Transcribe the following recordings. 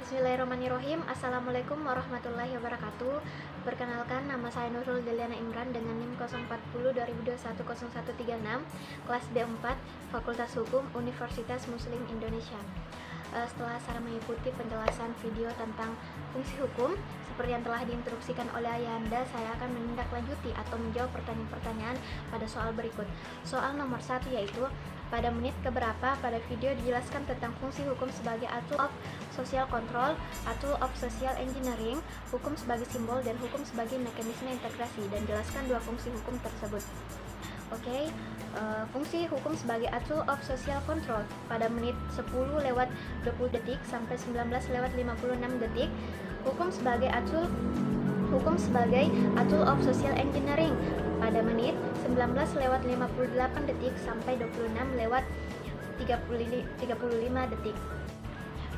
Bismillahirrahmanirrahim. Assalamualaikum warahmatullahi wabarakatuh. Perkenalkan, nama saya Nurul Deliana Imran dengan NIM 040 2021 0136, kelas D4, Fakultas Hukum, Universitas Muslim Indonesia. Setelah saya mengikuti penjelasan video tentang fungsi hukum seperti yang telah diinstruksikan oleh Ayahanda, saya akan menindaklanjuti atau menjawab pertanyaan-pertanyaan pada soal berikut. Soal nomor 1 yaitu, pada menit keberapa pada video dijelaskan tentang fungsi hukum sebagai a tool of social control, a tool of social engineering, hukum sebagai simbol, dan hukum sebagai mekanisme integrasi, dan jelaskan dua fungsi hukum tersebut. Oke, fungsi hukum sebagai a tool of social control pada menit 10:20 detik sampai 19:56 detik. Hukum sebagai a tool of social engineering pada menit 19:58 detik sampai 26:35 detik.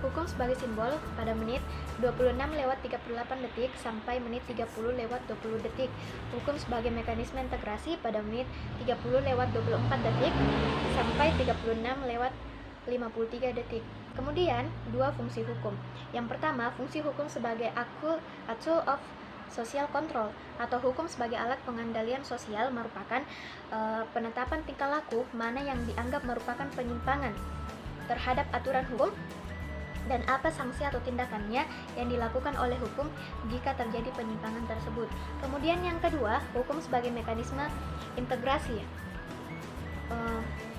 Hukum sebagai simbol pada menit 26:38 detik sampai menit 30:20 detik. Hukum sebagai mekanisme integrasi pada menit 30:24 detik sampai 36:53 detik. Kemudian, dua fungsi hukum. Yang pertama, fungsi hukum sebagai a tool of social control atau hukum sebagai alat pengendalian sosial merupakan penetapan tingkah laku mana yang dianggap merupakan penyimpangan terhadap aturan hukum dan apa sanksi atau tindakannya yang dilakukan oleh hukum jika terjadi penyimpangan tersebut. Kemudian yang kedua, hukum sebagai mekanisme integrasi.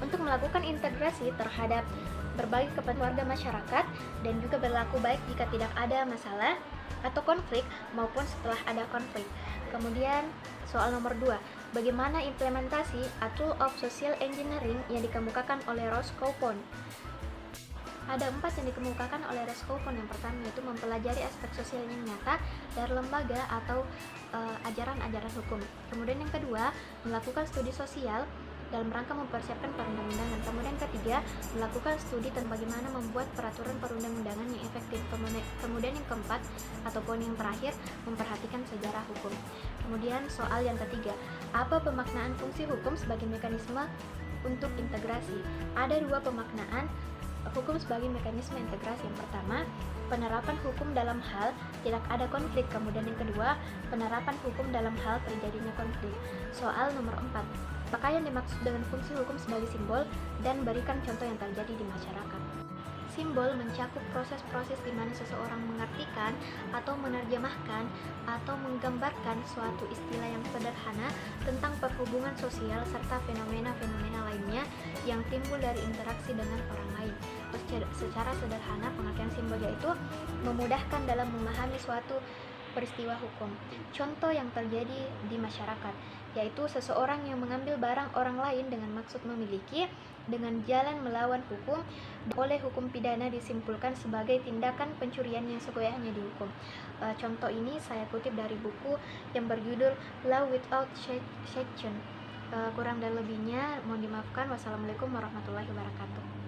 Untuk melakukan integrasi terhadap berbagai kepentingan warga masyarakat dan juga berlaku baik jika tidak ada masalah atau konflik maupun setelah ada konflik. Kemudian soal nomor 2, bagaimana implementasi a tool of social engineering yang dikemukakan oleh Roscoe. Ada 4 yang dikemukakan oleh Roscoe. Yang pertama yaitu mempelajari aspek sosial yang nyata dari lembaga atau ajaran-ajaran hukum. Kemudian yang kedua, melakukan studi sosial dalam rangka mempersiapkan perundang-undangan. Kemudian ketiga, melakukan studi tentang bagaimana membuat peraturan perundang-undangan yang efektif. Kemudian yang keempat ataupun yang terakhir, memperhatikan sejarah hukum. Kemudian soal yang ketiga, apa pemaknaan fungsi hukum sebagai mekanisme untuk integrasi? Ada dua pemaknaan hukum sebagai mekanisme integrasi. Yang pertama, penerapan hukum dalam hal tidak ada konflik. Kemudian yang kedua, penerapan hukum dalam hal terjadinya konflik. Soal nomor 4, apakah yang dimaksud dengan fungsi hukum sebagai simbol, dan berikan contoh yang terjadi di masyarakat. Simbol mencakup proses-proses di mana seseorang mengartikan atau menerjemahkan atau menggambarkan suatu istilah yang sederhana tentang perhubungan sosial serta fenomena-fenomena lainnya yang timbul dari interaksi dengan orang lain. Secara sederhana, pengertian simbol yaitu memudahkan dalam memahami suatu peristiwa hukum. Contoh yang terjadi di masyarakat yaitu seseorang yang mengambil barang orang lain dengan maksud memiliki dengan jalan melawan hukum, oleh hukum pidana disimpulkan sebagai tindakan pencurian yang segoyahnya dihukum. Contoh ini saya kutip dari buku yang berjudul Law Without Sanction. Kurang dan lebihnya mohon dimaafkan. Wassalamualaikum warahmatullahi wabarakatuh.